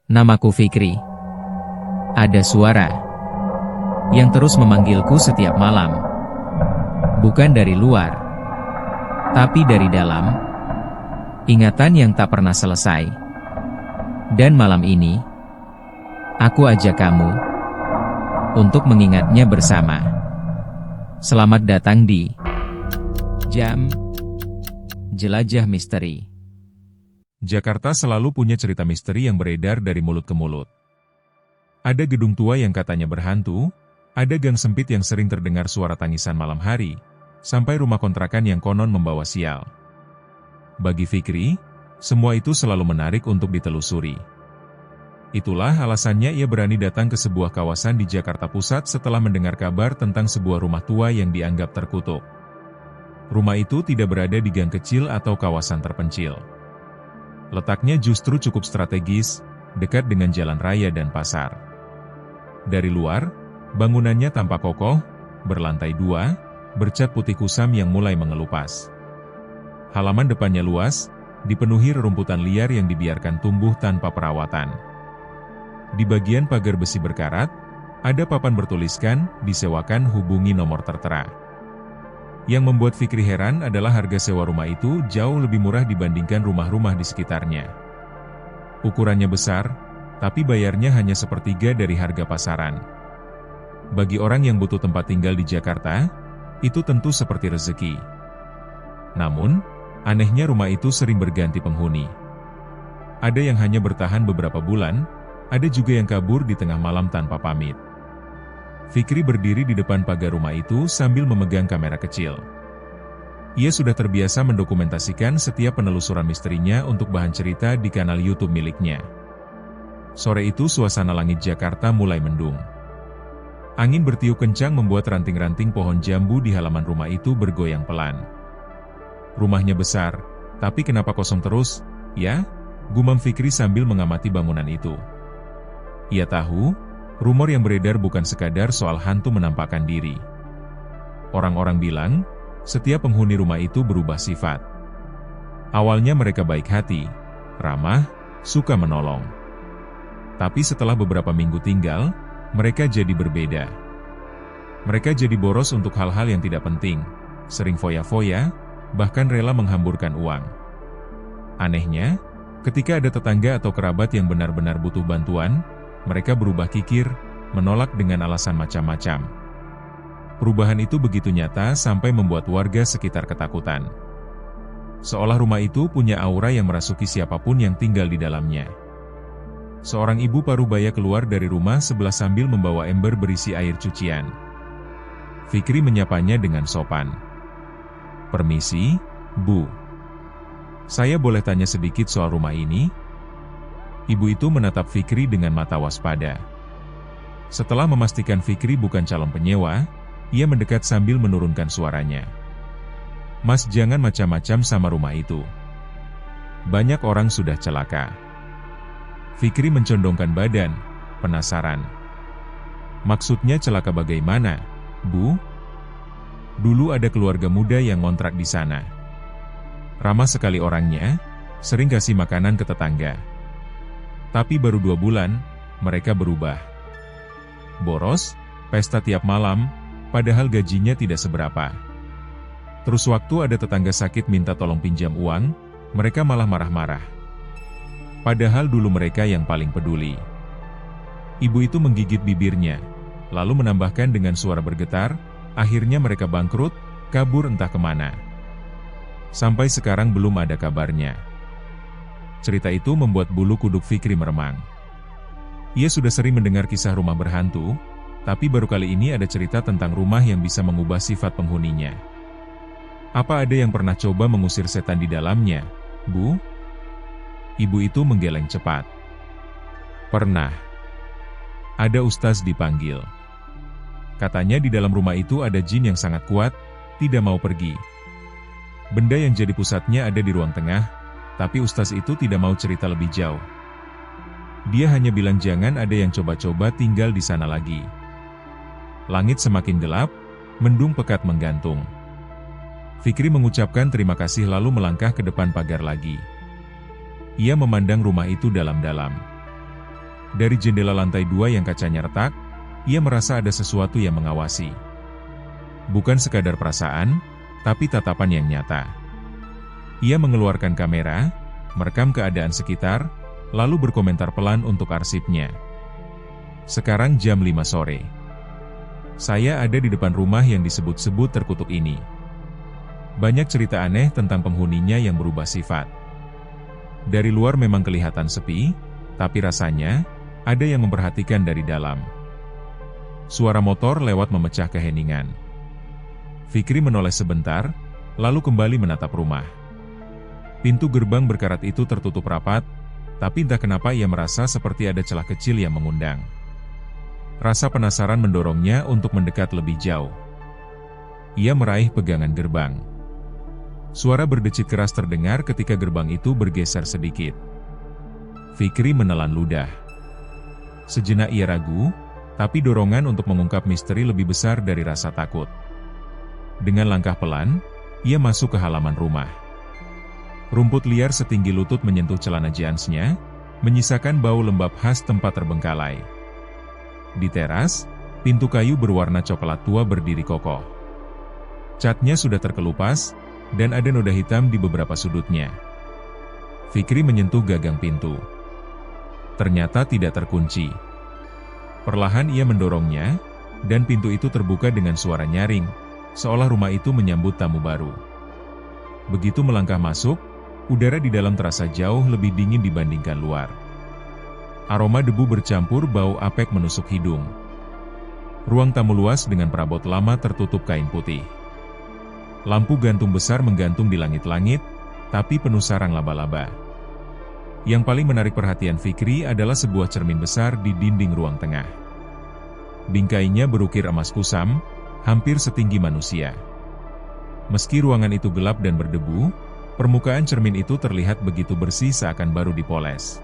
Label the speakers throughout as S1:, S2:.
S1: Namaku Fikri. Ada suara yang terus memanggilku setiap malam. Bukan dari luar, tapi dari dalam. Ingatan yang tak pernah selesai. Dan malam ini, aku ajak kamu untuk mengingatnya bersama. Selamat datang di Jam Jelajah Misteri.
S2: Jakarta selalu punya cerita misteri yang beredar dari mulut ke mulut. Ada gedung tua yang katanya berhantu, ada gang sempit yang sering terdengar suara tangisan malam hari, sampai rumah kontrakan yang konon membawa sial. Bagi Fikri, semua itu selalu menarik untuk ditelusuri. Itulah alasannya ia berani datang ke sebuah kawasan di Jakarta Pusat setelah mendengar kabar tentang sebuah rumah tua yang dianggap terkutuk. Rumah itu tidak berada di gang kecil atau kawasan terpencil. Letaknya justru cukup strategis, dekat dengan jalan raya dan pasar. Dari luar, bangunannya tampak kokoh, berlantai 2, bercat putih kusam yang mulai mengelupas. Halaman depannya luas, dipenuhi rerumputan liar yang dibiarkan tumbuh tanpa perawatan. Di bagian pagar besi berkarat, ada papan bertuliskan, disewakan hubungi nomor tertera. Yang membuat Fikri heran adalah harga sewa rumah itu jauh lebih murah dibandingkan rumah-rumah di sekitarnya. Ukurannya besar, tapi bayarnya hanya sepertiga dari harga pasaran. Bagi orang yang butuh tempat tinggal di Jakarta, itu tentu seperti rezeki. Namun, anehnya rumah itu sering berganti penghuni. Ada yang hanya bertahan beberapa bulan, ada juga yang kabur di tengah malam tanpa pamit. Fikri berdiri di depan pagar rumah itu sambil memegang kamera kecil. Ia sudah terbiasa mendokumentasikan setiap penelusuran misterinya untuk bahan cerita di kanal YouTube miliknya. Sore itu suasana langit Jakarta mulai mendung. Angin bertiup kencang membuat ranting-ranting pohon jambu di halaman rumah itu bergoyang pelan. Rumahnya besar, tapi kenapa kosong terus, ya? Gumam Fikri sambil mengamati bangunan itu. Ia tahu, rumor yang beredar bukan sekadar soal hantu menampakkan diri. Orang-orang bilang, setiap penghuni rumah itu berubah sifat. Awalnya mereka baik hati, ramah, suka menolong. Tapi setelah beberapa minggu tinggal, mereka jadi berbeda. Mereka jadi boros untuk hal-hal yang tidak penting, sering foya-foya, bahkan rela menghamburkan uang. Anehnya, ketika ada tetangga atau kerabat yang benar-benar butuh bantuan, mereka berubah kikir, menolak dengan alasan macam-macam. Perubahan itu begitu nyata sampai membuat warga sekitar ketakutan. Seolah rumah itu punya aura yang merasuki siapapun yang tinggal di dalamnya. Seorang ibu parubaya keluar dari rumah sebelah sambil membawa ember berisi air cucian. Fikri menyapanya dengan sopan. "Permisi, Bu. Saya boleh tanya sedikit soal rumah ini?" Ibu itu menatap Fikri dengan mata waspada. Setelah memastikan Fikri bukan calon penyewa, ia mendekat sambil menurunkan suaranya. "Mas, jangan macam-macam sama rumah itu. Banyak orang sudah celaka." Fikri mencondongkan badan, penasaran. "Maksudnya celaka bagaimana, Bu?" "Dulu ada keluarga muda yang ngontrak di sana. Ramah sekali orangnya, sering kasih makanan ke tetangga. Tapi baru 2 bulan, mereka berubah. Boros, pesta tiap malam, padahal gajinya tidak seberapa. Terus waktu ada tetangga sakit minta tolong pinjam uang, mereka malah marah-marah. Padahal dulu mereka yang paling peduli." Ibu itu menggigit bibirnya, lalu menambahkan dengan suara bergetar, "Akhirnya mereka bangkrut, kabur entah kemana. Sampai sekarang belum ada kabarnya." Cerita itu membuat bulu kuduk Fikri meremang. Ia sudah sering mendengar kisah rumah berhantu, tapi baru kali ini ada cerita tentang rumah yang bisa mengubah sifat penghuninya. "Apa ada yang pernah coba mengusir setan di dalamnya, Bu?" Ibu itu menggeleng cepat. "Pernah. Ada ustaz dipanggil. Katanya di dalam rumah itu ada jin yang sangat kuat, tidak mau pergi. Benda yang jadi pusatnya ada di ruang tengah, tapi ustaz itu tidak mau cerita lebih jauh. Dia hanya bilang jangan ada yang coba-coba tinggal di sana lagi." Langit semakin gelap, mendung pekat menggantung. Fikri mengucapkan terima kasih lalu melangkah ke depan pagar lagi. Ia memandang rumah itu dalam-dalam. Dari jendela lantai 2 yang kacanya retak, ia merasa ada sesuatu yang mengawasi. Bukan sekadar perasaan, tapi tatapan yang nyata. Ia mengeluarkan kamera, merekam keadaan sekitar, lalu berkomentar pelan untuk arsipnya. Sekarang jam 5 sore. Saya ada di depan rumah yang disebut-sebut terkutuk ini. Banyak cerita aneh tentang penghuninya yang berubah sifat. Dari luar memang kelihatan sepi, tapi rasanya ada yang memperhatikan dari dalam. Suara motor lewat memecah keheningan. Fikri menoleh sebentar, lalu kembali menatap rumah. Pintu gerbang berkarat itu tertutup rapat, tapi entah kenapa ia merasa seperti ada celah kecil yang mengundang. Rasa penasaran mendorongnya untuk mendekat lebih jauh. Ia meraih pegangan gerbang. Suara berdecit keras terdengar ketika gerbang itu bergeser sedikit. Fikri menelan ludah. Sejenak ia ragu, tapi dorongan untuk mengungkap misteri lebih besar dari rasa takut. Dengan langkah pelan, ia masuk ke halaman rumah. Rumput liar setinggi lutut menyentuh celana jeansnya, menyisakan bau lembab khas tempat terbengkalai. Di teras, pintu kayu berwarna coklat tua berdiri kokoh. Catnya sudah terkelupas, dan ada noda hitam di beberapa sudutnya. Fikri menyentuh gagang pintu. Ternyata tidak terkunci. Perlahan ia mendorongnya, dan pintu itu terbuka dengan suara nyaring, seolah rumah itu menyambut tamu baru. Begitu melangkah masuk, udara di dalam terasa jauh lebih dingin dibandingkan luar. Aroma debu bercampur bau apek menusuk hidung. Ruang tamu luas dengan perabot lama tertutup kain putih. Lampu gantung besar menggantung di langit-langit, tapi penuh sarang laba-laba. Yang paling menarik perhatian Fikri adalah sebuah cermin besar di dinding ruang tengah. Bingkainya berukir emas kusam, hampir setinggi manusia. Meski ruangan itu gelap dan berdebu, permukaan cermin itu terlihat begitu bersih seakan baru dipoles.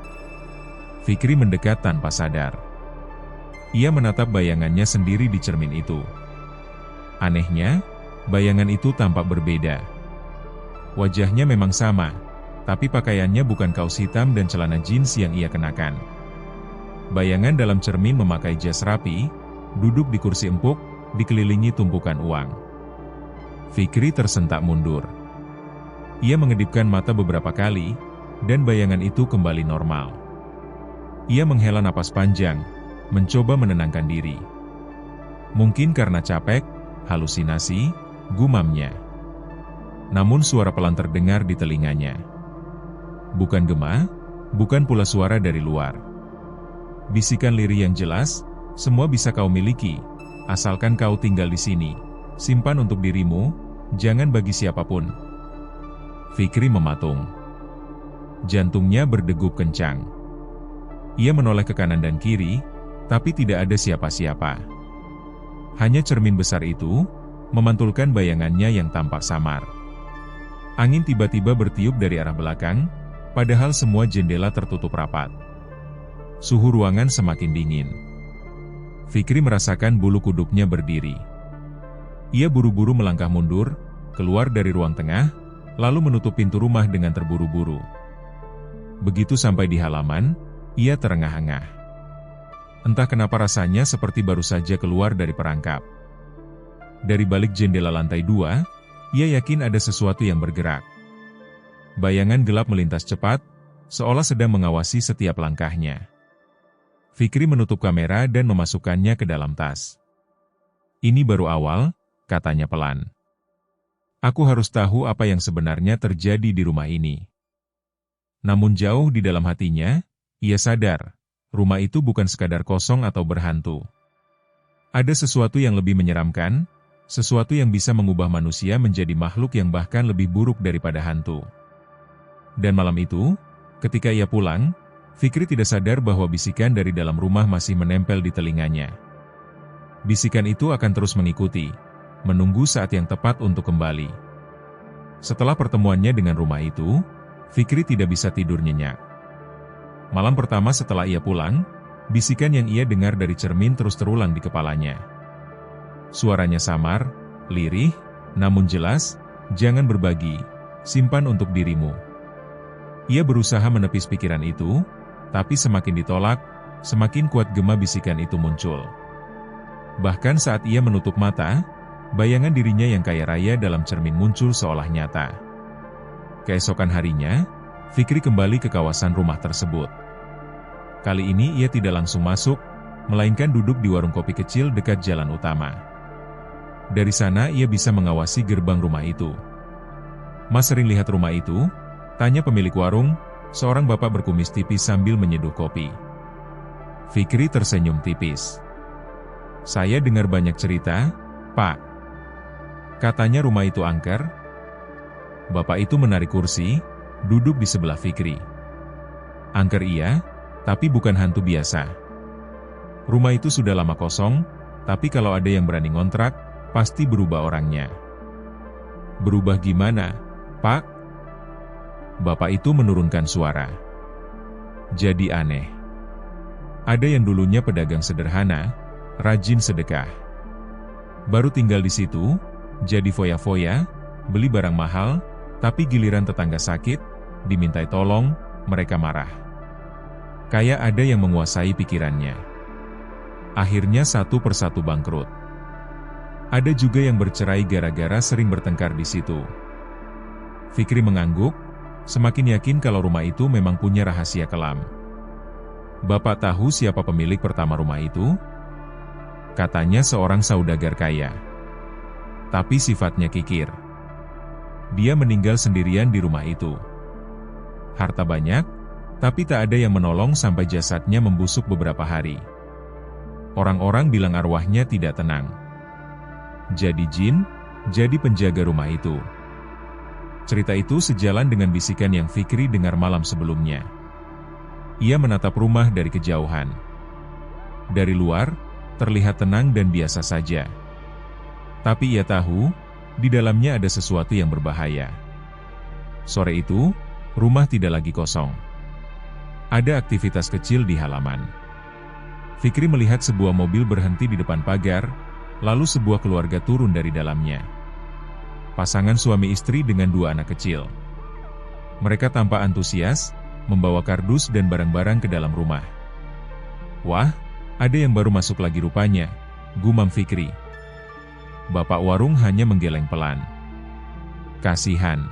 S2: Fikri mendekat tanpa sadar. Ia menatap bayangannya sendiri di cermin itu. Anehnya, bayangan itu tampak berbeda. Wajahnya memang sama, tapi pakaiannya bukan kaos hitam dan celana jeans yang ia kenakan. Bayangan dalam cermin memakai jas rapi, duduk di kursi empuk, dikelilingi tumpukan uang. Fikri tersentak mundur. Ia mengedipkan mata beberapa kali, dan bayangan itu kembali normal. Ia menghela napas panjang, mencoba menenangkan diri. Mungkin karena capek, halusinasi, gumamnya. Namun suara pelan terdengar di telinganya. Bukan gema, bukan pula suara dari luar. Bisikan lirih yang jelas, semua bisa kau miliki, asalkan kau tinggal di sini. Simpan untuk dirimu, jangan bagi siapapun. Fikri mematung. Jantungnya berdegup kencang. Ia menoleh ke kanan dan kiri, tapi tidak ada siapa-siapa. Hanya cermin besar itu, memantulkan bayangannya yang tampak samar. Angin tiba-tiba bertiup dari arah belakang, padahal semua jendela tertutup rapat. Suhu ruangan semakin dingin. Fikri merasakan bulu kuduknya berdiri. Ia buru-buru melangkah mundur, keluar dari ruang tengah, lalu menutup pintu rumah dengan terburu-buru. Begitu sampai di halaman, ia terengah-engah. Entah kenapa rasanya seperti baru saja keluar dari perangkap. Dari balik jendela lantai 2, ia yakin ada sesuatu yang bergerak. Bayangan gelap melintas cepat, seolah sedang mengawasi setiap langkahnya. Fikri menutup kamera dan memasukkannya ke dalam tas. Ini baru awal, katanya pelan. Aku harus tahu apa yang sebenarnya terjadi di rumah ini. Namun jauh di dalam hatinya, ia sadar, rumah itu bukan sekadar kosong atau berhantu. Ada sesuatu yang lebih menyeramkan, sesuatu yang bisa mengubah manusia menjadi makhluk yang bahkan lebih buruk daripada hantu. Dan malam itu, ketika ia pulang, Fikri tidak sadar bahwa bisikan dari dalam rumah masih menempel di telinganya. Bisikan itu akan terus mengikuti, menunggu saat yang tepat untuk kembali. Setelah pertemuannya dengan rumah itu, Fikri tidak bisa tidur nyenyak. Malam pertama setelah ia pulang, bisikan yang ia dengar dari cermin terus terulang di kepalanya. Suaranya samar, lirih, namun jelas, jangan berbagi, simpan untuk dirimu. Ia berusaha menepis pikiran itu, tapi semakin ditolak, semakin kuat gema bisikan itu muncul. Bahkan saat ia menutup mata, bayangan dirinya yang kaya raya dalam cermin muncul seolah nyata. Keesokan harinya, Fikri kembali ke kawasan rumah tersebut. Kali ini ia tidak langsung masuk, melainkan duduk di warung kopi kecil dekat jalan utama. Dari sana ia bisa mengawasi gerbang rumah itu. "Mas sering lihat rumah itu?" tanya pemilik warung, seorang bapak berkumis tipis sambil menyeduh kopi. Fikri tersenyum tipis. "Saya dengar banyak cerita, Pak. Katanya rumah itu angker." Bapak itu menarik kursi, duduk di sebelah Fikri. "Angker iya, tapi bukan hantu biasa. Rumah itu sudah lama kosong, tapi kalau ada yang berani ngontrak, pasti berubah orangnya." "Berubah gimana, Pak?" Bapak itu menurunkan suara. "Jadi aneh. Ada yang dulunya pedagang sederhana, rajin sedekah. Baru tinggal di situ, jadi foya-foya, beli barang mahal, tapi giliran tetangga sakit, dimintai tolong, mereka marah. Kayak ada yang menguasai pikirannya. Akhirnya satu persatu bangkrut. Ada juga yang bercerai gara-gara sering bertengkar di situ." Fikri mengangguk, semakin yakin kalau rumah itu memang punya rahasia kelam. "Bapak tahu siapa pemilik pertama rumah itu?" "Katanya seorang saudagar kaya. Tapi sifatnya kikir. Dia meninggal sendirian di rumah itu. Harta banyak, tapi tak ada yang menolong sampai jasadnya membusuk beberapa hari. Orang-orang bilang arwahnya tidak tenang. Jadi jin, jadi penjaga rumah itu." Cerita itu sejalan dengan bisikan yang Fikri dengar malam sebelumnya. Ia menatap rumah dari kejauhan. Dari luar, terlihat tenang dan biasa saja. Tapi ia tahu, di dalamnya ada sesuatu yang berbahaya. Sore itu, rumah tidak lagi kosong. Ada aktivitas kecil di halaman. Fikri melihat sebuah mobil berhenti di depan pagar, lalu sebuah keluarga turun dari dalamnya. Pasangan suami istri dengan 2 anak kecil. Mereka tampak antusias, membawa kardus dan barang-barang ke dalam rumah. "Wah, ada yang baru masuk lagi rupanya," gumam Fikri. Bapak warung hanya menggeleng pelan. "Kasihan.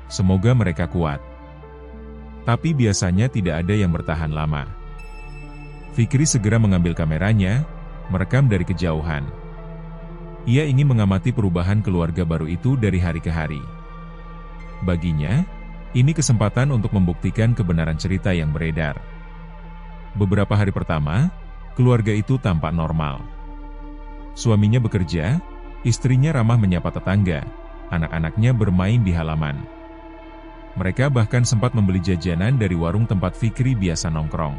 S2: Semoga mereka kuat." Tapi biasanya tidak ada yang bertahan lama. Fikri segera mengambil kameranya, merekam dari kejauhan. Ia ingin mengamati perubahan keluarga baru itu dari hari ke hari. Baginya, ini kesempatan untuk membuktikan kebenaran cerita yang beredar. Beberapa hari pertama, keluarga itu tampak normal. Suaminya bekerja, istrinya ramah menyapa tetangga, anak-anaknya bermain di halaman. Mereka bahkan sempat membeli jajanan dari warung tempat Fikri biasa nongkrong.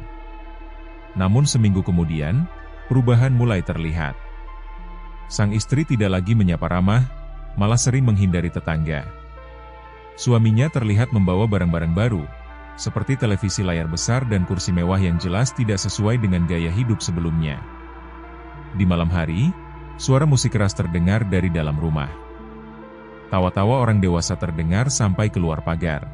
S2: Namun seminggu kemudian, perubahan mulai terlihat. Sang istri tidak lagi menyapa ramah, malah sering menghindari tetangga. Suaminya terlihat membawa barang-barang baru, seperti televisi layar besar dan kursi mewah yang jelas tidak sesuai dengan gaya hidup sebelumnya. Di malam hari, suara musik keras terdengar dari dalam rumah. Tawa-tawa orang dewasa terdengar sampai keluar pagar.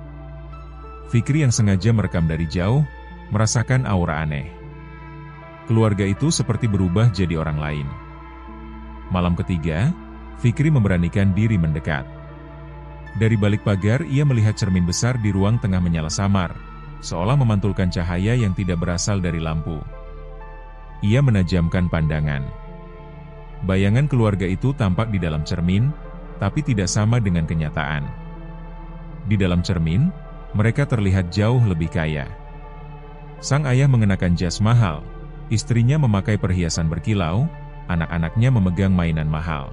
S2: Fikri yang sengaja merekam dari jauh, merasakan aura aneh. Keluarga itu seperti berubah jadi orang lain. Malam ketiga, Fikri memberanikan diri mendekat. Dari balik pagar ia melihat cermin besar di ruang tengah menyala samar, seolah memantulkan cahaya yang tidak berasal dari lampu. Ia menajamkan pandangan. Bayangan keluarga itu tampak di dalam cermin, tapi tidak sama dengan kenyataan. Di dalam cermin, mereka terlihat jauh lebih kaya. Sang ayah mengenakan jas mahal, istrinya memakai perhiasan berkilau, anak-anaknya memegang mainan mahal.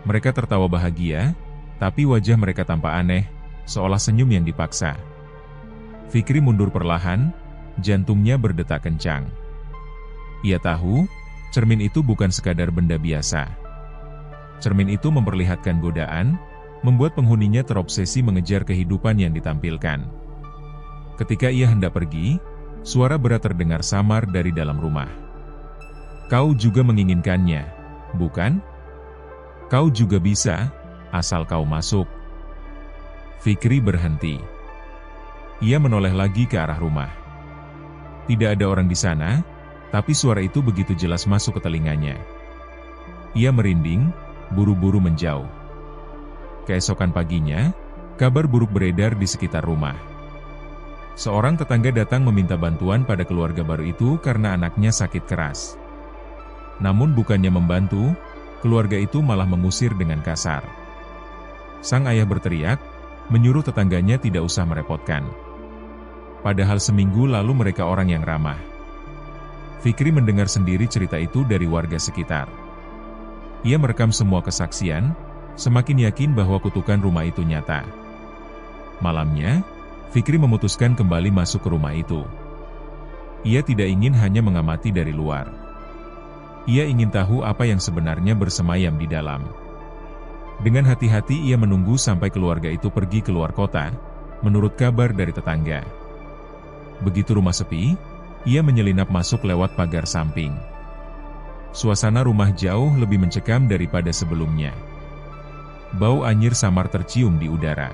S2: Mereka tertawa bahagia, tapi wajah mereka tampak aneh, seolah senyum yang dipaksa. Fikri mundur perlahan, jantungnya berdetak kencang. Ia tahu, cermin itu bukan sekadar benda biasa. Cermin itu memperlihatkan godaan, membuat penghuninya terobsesi mengejar kehidupan yang ditampilkan. Ketika ia hendak pergi, suara berat terdengar samar dari dalam rumah. "Kau juga menginginkannya, bukan? Kau juga bisa, asal kau masuk." Fikri berhenti. Ia menoleh lagi ke arah rumah. Tidak ada orang di sana, tapi suara itu begitu jelas masuk ke telinganya. Ia merinding, buru-buru menjauh. Keesokan paginya, kabar buruk beredar di sekitar rumah. Seorang tetangga datang meminta bantuan pada keluarga baru itu karena anaknya sakit keras. Namun bukannya membantu, keluarga itu malah mengusir dengan kasar. Sang ayah berteriak, menyuruh tetangganya tidak usah merepotkan. Padahal seminggu lalu mereka orang yang ramah. Fikri mendengar sendiri cerita itu dari warga sekitar. Ia merekam semua kesaksian, semakin yakin bahwa kutukan rumah itu nyata. Malamnya, Fikri memutuskan kembali masuk ke rumah itu. Ia tidak ingin hanya mengamati dari luar. Ia ingin tahu apa yang sebenarnya bersemayam di dalam. Dengan hati-hati ia menunggu sampai keluarga itu pergi keluar kota, menurut kabar dari tetangga. Begitu rumah sepi, ia menyelinap masuk lewat pagar samping. Suasana rumah jauh lebih mencekam daripada sebelumnya. Bau anyir samar tercium di udara.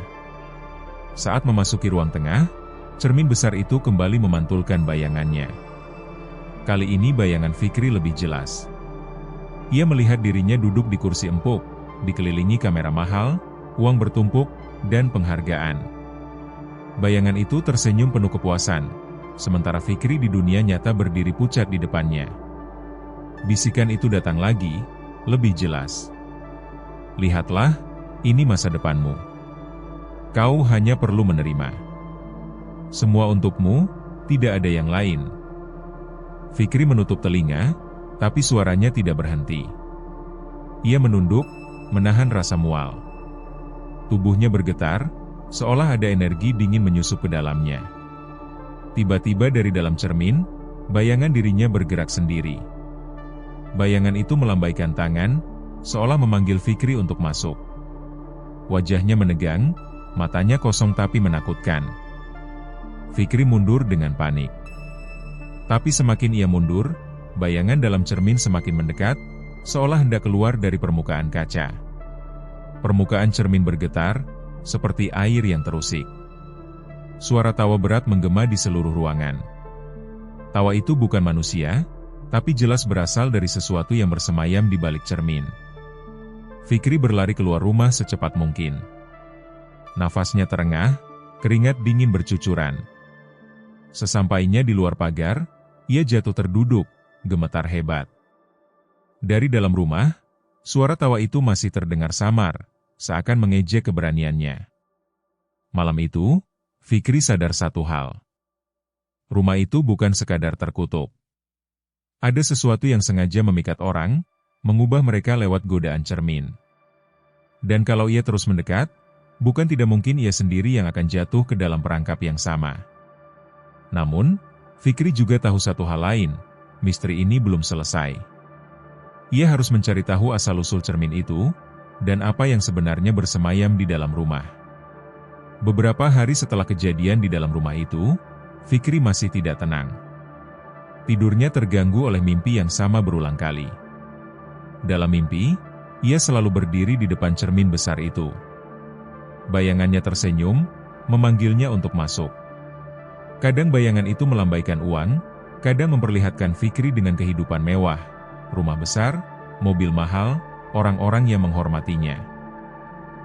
S2: Saat memasuki ruang tengah, cermin besar itu kembali memantulkan bayangannya. Kali ini bayangan Fikri lebih jelas. Ia melihat dirinya duduk di kursi empuk, dikelilingi kamera mahal, uang bertumpuk, dan penghargaan. Bayangan itu tersenyum penuh kepuasan, sementara Fikri di dunia nyata berdiri pucat di depannya. Bisikan itu datang lagi, lebih jelas. Lihatlah, ini masa depanmu. Kau hanya perlu menerima. Semua untukmu, tidak ada yang lain. Fikri menutup telinga, tapi suaranya tidak berhenti. Ia menunduk, menahan rasa mual. Tubuhnya bergetar, seolah ada energi dingin menyusup ke dalamnya. Tiba-tiba dari dalam cermin, bayangan dirinya bergerak sendiri. Bayangan itu melambaikan tangan, seolah memanggil Fikri untuk masuk. Wajahnya menegang, matanya kosong tapi menakutkan. Fikri mundur dengan panik. Tapi semakin ia mundur, bayangan dalam cermin semakin mendekat, seolah hendak keluar dari permukaan kaca. Permukaan cermin bergetar, seperti air yang terusik. Suara tawa berat menggema di seluruh ruangan. Tawa itu bukan manusia, tapi jelas berasal dari sesuatu yang bersemayam di balik cermin. Fikri berlari keluar rumah secepat mungkin. Nafasnya terengah, keringat dingin bercucuran. Sesampainya di luar pagar, ia jatuh terduduk, gemetar hebat. Dari dalam rumah, suara tawa itu masih terdengar samar, seakan mengejek keberaniannya. Malam itu, Fikri sadar satu hal. Rumah itu bukan sekadar terkutuk. Ada sesuatu yang sengaja memikat orang, mengubah mereka lewat godaan cermin. Dan kalau ia terus mendekat, bukan tidak mungkin ia sendiri yang akan jatuh ke dalam perangkap yang sama. Namun, Fikri juga tahu satu hal lain, misteri ini belum selesai. Ia harus mencari tahu asal-usul cermin itu, dan apa yang sebenarnya bersemayam di dalam rumah. Beberapa hari setelah kejadian di dalam rumah itu, Fikri masih tidak tenang. Tidurnya terganggu oleh mimpi yang sama berulang kali. Dalam mimpi, ia selalu berdiri di depan cermin besar itu. Bayangannya tersenyum, memanggilnya untuk masuk. Kadang bayangan itu melambaikan uang, kadang memperlihatkan Fikri dengan kehidupan mewah, rumah besar, mobil mahal, orang-orang yang menghormatinya.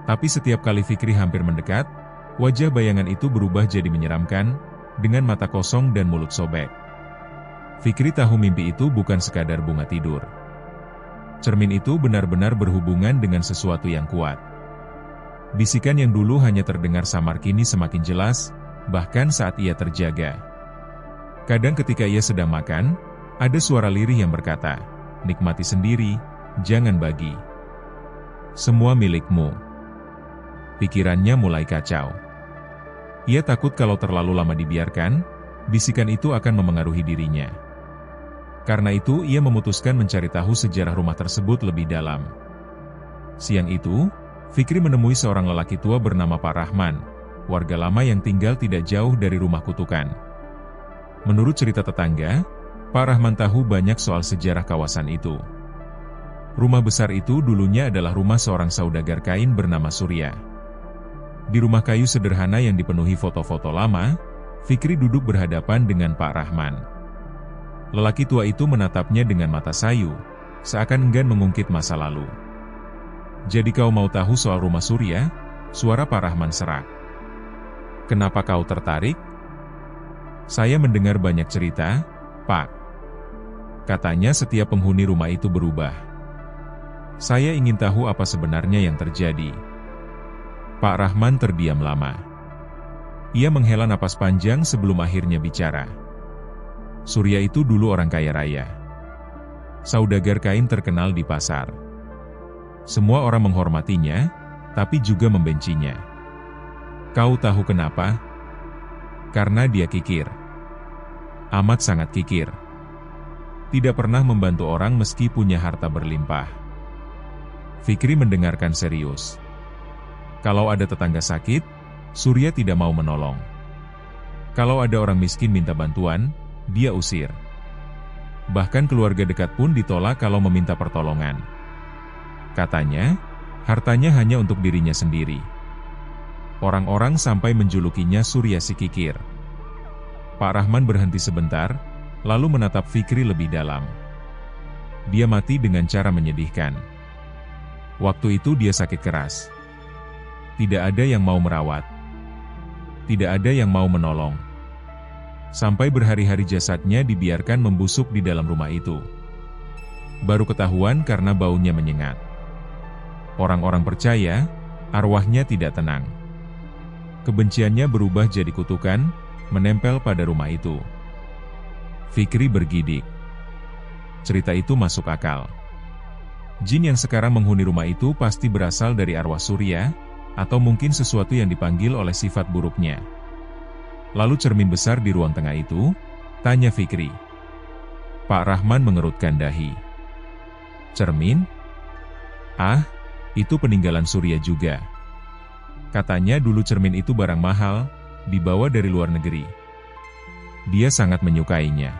S2: Tapi setiap kali Fikri hampir mendekat, wajah bayangan itu berubah jadi menyeramkan, dengan mata kosong dan mulut sobek. Fikri tahu mimpi itu bukan sekadar bunga tidur. Cermin itu benar-benar berhubungan dengan sesuatu yang kuat. Bisikan yang dulu hanya terdengar samar kini semakin jelas, bahkan saat ia terjaga. Kadang ketika ia sedang makan, ada suara lirih yang berkata, "Nikmati sendiri, jangan bagi. Semua milikmu." Pikirannya mulai kacau. Ia takut kalau terlalu lama dibiarkan, bisikan itu akan memengaruhi dirinya. Karena itu ia memutuskan mencari tahu sejarah rumah tersebut lebih dalam. Siang itu, Fikri menemui seorang lelaki tua bernama Pak Rahman, warga lama yang tinggal tidak jauh dari rumah kutukan. Menurut cerita tetangga, Pak Rahman tahu banyak soal sejarah kawasan itu. Rumah besar itu dulunya adalah rumah seorang saudagar kain bernama Surya. Di rumah kayu sederhana yang dipenuhi foto-foto lama, Fikri duduk berhadapan dengan Pak Rahman. Lelaki tua itu menatapnya dengan mata sayu, seakan enggan mengungkit masa lalu. "Jadi kau mau tahu soal rumah Surya?" Suara Pak Rahman serak. "Kenapa kau tertarik?" "Saya mendengar banyak cerita, Pak. Katanya setiap penghuni rumah itu berubah. Saya ingin tahu apa sebenarnya yang terjadi." Pak Rahman terdiam lama. Ia menghela napas panjang sebelum akhirnya bicara. "Surya itu dulu orang kaya raya. Saudagar kain terkenal di pasar. Semua orang menghormatinya, tapi juga membencinya. Kau tahu kenapa? Karena dia kikir. Amat sangat kikir. Tidak pernah membantu orang meski punya harta berlimpah." Fikri mendengarkan serius. Kalau ada tetangga sakit, Surya tidak mau menolong. Kalau ada orang miskin minta bantuan, dia usir. Bahkan keluarga dekat pun ditolak kalau meminta pertolongan. Katanya, hartanya hanya untuk dirinya sendiri. Orang-orang sampai menjulukinya Surya si kikir. Pak Rahman berhenti sebentar, lalu menatap Fikri lebih dalam. Dia mati dengan cara menyedihkan. Waktu itu dia sakit keras. Tidak ada yang mau merawat. Tidak ada yang mau menolong. Sampai berhari-hari jasadnya dibiarkan membusuk di dalam rumah itu. Baru ketahuan karena baunya menyengat. Orang-orang percaya, arwahnya tidak tenang. Kebenciannya berubah jadi kutukan, menempel pada rumah itu. Fikri bergidik. Cerita itu masuk akal. Jin yang sekarang menghuni rumah itu pasti berasal dari arwah Surya, atau mungkin sesuatu yang dipanggil oleh sifat buruknya. Lalu cermin besar di ruang tengah itu? Tanya Fikri. Pak Rahman mengerutkan dahi. Cermin? Ah, itu peninggalan Surya juga. Katanya dulu cermin itu barang mahal, dibawa dari luar negeri. Dia sangat menyukainya.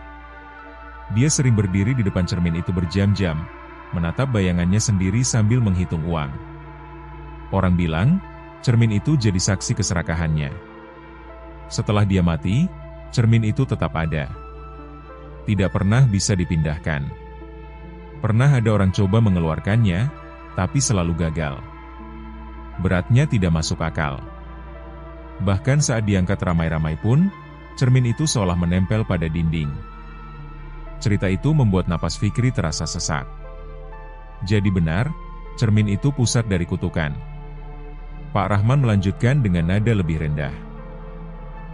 S2: Dia sering berdiri di depan cermin itu berjam-jam, menatap bayangannya sendiri sambil menghitung uang. Orang bilang, cermin itu jadi saksi keserakahannya. Setelah dia mati, cermin itu tetap ada. Tidak pernah bisa dipindahkan. Pernah ada orang coba mengeluarkannya, tapi selalu gagal. Beratnya tidak masuk akal. Bahkan saat diangkat ramai-ramai pun, cermin itu seolah menempel pada dinding. Cerita itu membuat napas Fikri terasa sesak. Jadi benar, cermin itu pusat dari kutukan. Pak Rahman melanjutkan dengan nada lebih rendah.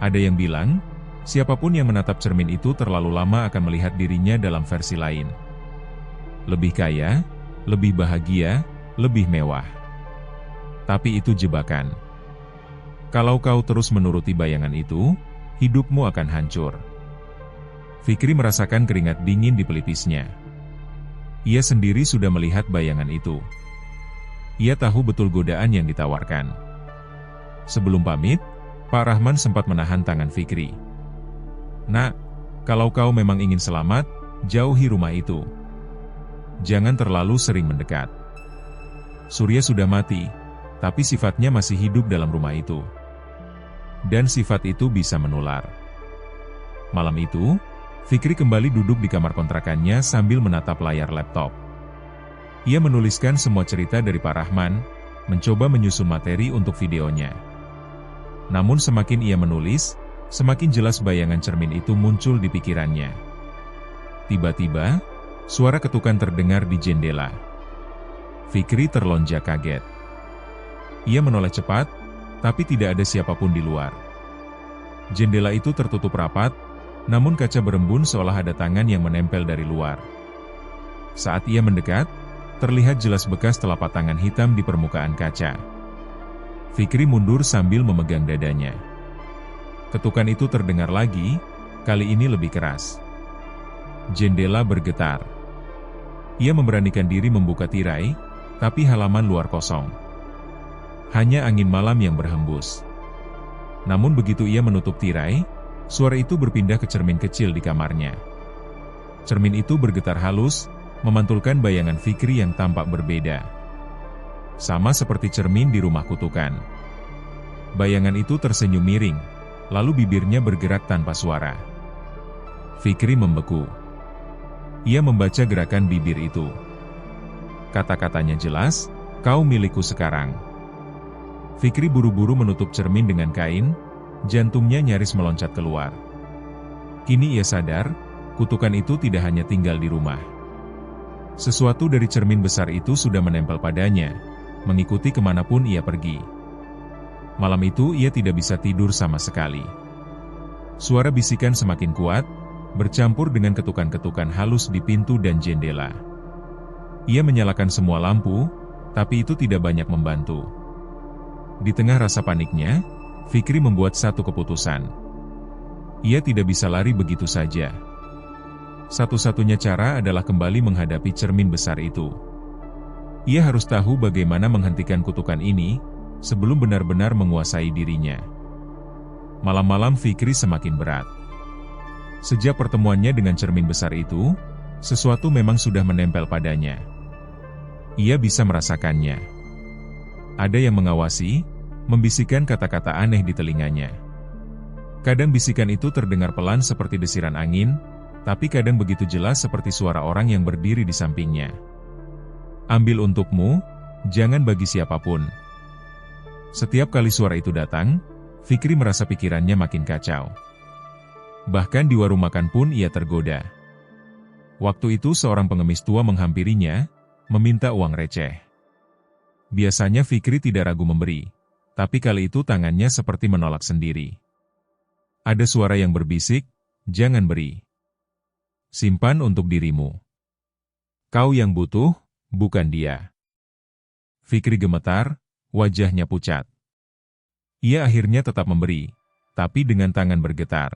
S2: Ada yang bilang, siapapun yang menatap cermin itu terlalu lama akan melihat dirinya dalam versi lain. Lebih kaya, lebih bahagia, lebih mewah. Tapi itu jebakan. Kalau kau terus menuruti bayangan itu, hidupmu akan hancur. Fikri merasakan keringat dingin di pelipisnya. Ia sendiri sudah melihat bayangan itu. Ia tahu betul godaan yang ditawarkan. Sebelum pamit, Pak Rahman sempat menahan tangan Fikri. Nak, kalau kau memang ingin selamat, jauhi rumah itu. Jangan terlalu sering mendekat. Surya sudah mati, tapi sifatnya masih hidup dalam rumah itu. Dan sifat itu bisa menular. Malam itu, Fikri kembali duduk di kamar kontrakannya sambil menatap layar laptop. Ia menuliskan semua cerita dari Pak Rahman, mencoba menyusun materi untuk videonya. Namun semakin ia menulis, semakin jelas bayangan cermin itu muncul di pikirannya. Tiba-tiba, suara ketukan terdengar di jendela. Fikri terlonjak kaget. Ia menoleh cepat, tapi tidak ada siapapun di luar. Jendela itu tertutup rapat, namun kaca berembun seolah ada tangan yang menempel dari luar. Saat ia mendekat, terlihat jelas bekas telapak tangan hitam di permukaan kaca. Fikri mundur sambil memegang dadanya. Ketukan itu terdengar lagi, kali ini lebih keras. Jendela bergetar. Ia memberanikan diri membuka tirai, tapi halaman luar kosong. Hanya angin malam yang berhembus. Namun begitu ia menutup tirai, suara itu berpindah ke cermin kecil di kamarnya. Cermin itu bergetar halus, memantulkan bayangan Fikri yang tampak berbeda. Sama seperti cermin di rumah kutukan. Bayangan itu tersenyum miring, lalu bibirnya bergerak tanpa suara. Fikri membeku. Ia membaca gerakan bibir itu. Kata-katanya jelas, "Kau milikku sekarang." Fikri buru-buru menutup cermin dengan kain, jantungnya nyaris meloncat keluar. Kini ia sadar, kutukan itu tidak hanya tinggal di rumah. Sesuatu dari cermin besar itu sudah menempel padanya, mengikuti kemanapun ia pergi. Malam itu ia tidak bisa tidur sama sekali. Suara bisikan semakin kuat, bercampur dengan ketukan-ketukan halus di pintu dan jendela. Ia menyalakan semua lampu, tapi itu tidak banyak membantu. Di tengah rasa paniknya, Fikri membuat satu keputusan. Ia tidak bisa lari begitu saja. Satu-satunya cara adalah kembali menghadapi cermin besar itu. Ia harus tahu bagaimana menghentikan kutukan ini, sebelum benar-benar menguasai dirinya. Malam-malam Fikri semakin berat. Sejak pertemuannya dengan cermin besar itu, sesuatu memang sudah menempel padanya. Ia bisa merasakannya. Ada yang mengawasi, membisikkan kata-kata aneh di telinganya. Kadang bisikan itu terdengar pelan seperti desiran angin, tapi kadang begitu jelas seperti suara orang yang berdiri di sampingnya. "Ambil untukmu, jangan bagi siapapun." Setiap kali suara itu datang, Fikri merasa pikirannya makin kacau. Bahkan di warung makan pun ia tergoda. Waktu itu seorang pengemis tua menghampirinya, meminta uang receh. Biasanya Fikri tidak ragu memberi, tapi kali itu tangannya seperti menolak sendiri. Ada suara yang berbisik, "Jangan beri. Simpan untuk dirimu. Kau yang butuh, bukan dia." Fikri gemetar, wajahnya pucat. Ia akhirnya tetap memberi, tapi dengan tangan bergetar.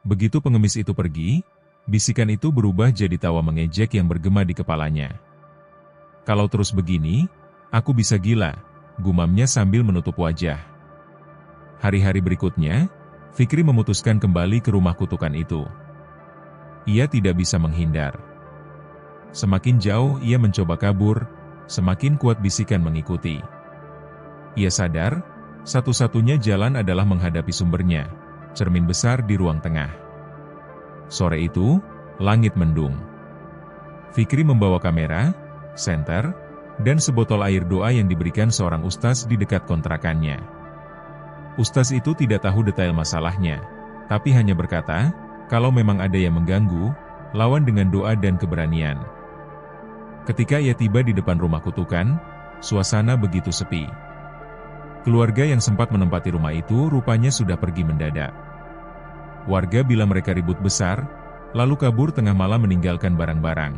S2: Begitu pengemis itu pergi, bisikan itu berubah jadi tawa mengejek yang bergema di kepalanya. "Kalau terus begini, aku bisa gila," gumamnya sambil menutup wajah. Hari-hari berikutnya, Fikri memutuskan kembali ke rumah kutukan itu. Ia tidak bisa menghindar. Semakin jauh ia mencoba kabur, semakin kuat bisikan mengikuti. Ia sadar, satu-satunya jalan adalah menghadapi sumbernya, cermin besar di ruang tengah. Sore itu, langit mendung. Fikri membawa kamera, senter, dan sebotol air doa yang diberikan seorang ustaz di dekat kontrakannya. Ustaz itu tidak tahu detail masalahnya, tapi hanya berkata, kalau memang ada yang mengganggu, lawan dengan doa dan keberanian. Ketika ia tiba di depan rumah kutukan, suasana begitu sepi. Keluarga yang sempat menempati rumah itu rupanya sudah pergi mendadak. Warga bilang mereka ribut besar, lalu kabur tengah malam meninggalkan barang-barang.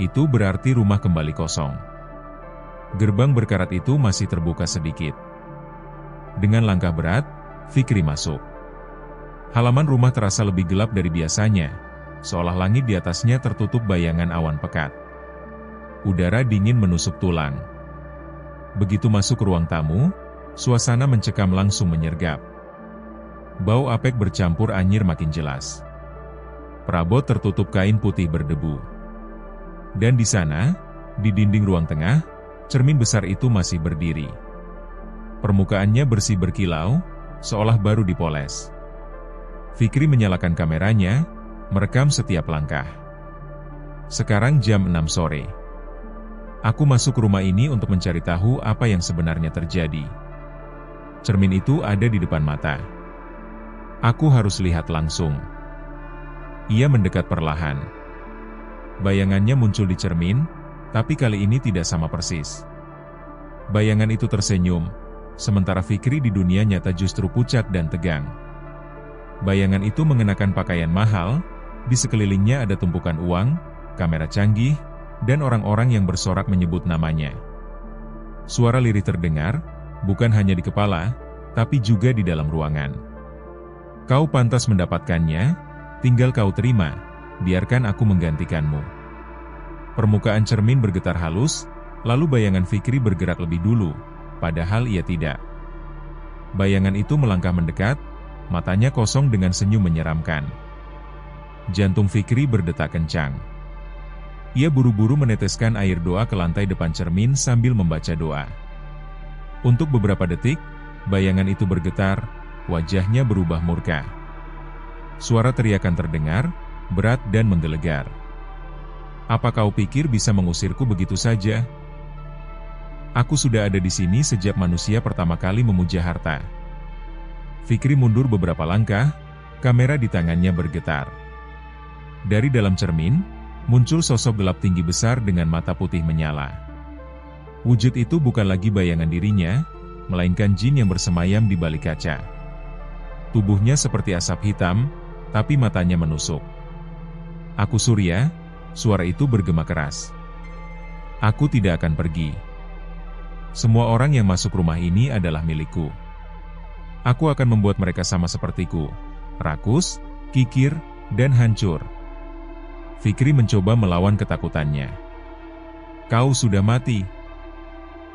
S2: Itu berarti rumah kembali kosong. Gerbang berkarat itu masih terbuka sedikit. Dengan langkah berat, Fikri masuk. Halaman rumah terasa lebih gelap dari biasanya, seolah langit di atasnya tertutup bayangan awan pekat. Udara dingin menusuk tulang. Begitu masuk ruang tamu, suasana mencekam langsung menyergap. Bau apek bercampur anyir makin jelas. Perabot tertutup kain putih berdebu. Dan di sana, di dinding ruang tengah, cermin besar itu masih berdiri. Permukaannya bersih berkilau, seolah baru dipoles. Fikri menyalakan kameranya, merekam setiap langkah. Sekarang jam 6 sore. Aku masuk rumah ini untuk mencari tahu apa yang sebenarnya terjadi. Cermin itu ada di depan mata. Aku harus lihat langsung. Ia mendekat perlahan. Bayangannya muncul di cermin, tapi kali ini tidak sama persis. Bayangan itu tersenyum, sementara Fikri di dunia nyata justru pucat dan tegang. Bayangan itu mengenakan pakaian mahal, di sekelilingnya ada tumpukan uang, kamera canggih, dan orang-orang yang bersorak menyebut namanya. Suara lirih terdengar, bukan hanya di kepala, tapi juga di dalam ruangan. Kau pantas mendapatkannya, tinggal kau terima, biarkan aku menggantikanmu. Permukaan cermin bergetar halus, lalu bayangan Fikri bergerak lebih dulu, padahal ia tidak. Bayangan itu melangkah mendekat, matanya kosong dengan senyum menyeramkan. Jantung Fikri berdetak kencang. Ia buru-buru meneteskan air doa ke lantai depan cermin sambil membaca doa. Untuk beberapa detik, bayangan itu bergetar, wajahnya berubah murka. Suara teriakan terdengar, berat dan menggelegar. Apa kau pikir bisa mengusirku begitu saja? Aku sudah ada di sini sejak manusia pertama kali memuja harta. Fikri mundur beberapa langkah, kamera di tangannya bergetar. Dari dalam cermin, muncul sosok gelap tinggi besar dengan mata putih menyala. Wujud itu bukan lagi bayangan dirinya, melainkan jin yang bersemayam di balik kaca. Tubuhnya seperti asap hitam, tapi matanya menusuk. Aku Surya, suara itu bergema keras. Aku tidak akan pergi. Semua orang yang masuk rumah ini adalah milikku. Aku akan membuat mereka sama sepertiku, rakus, kikir, dan hancur. Fikri mencoba melawan ketakutannya. Kau sudah mati.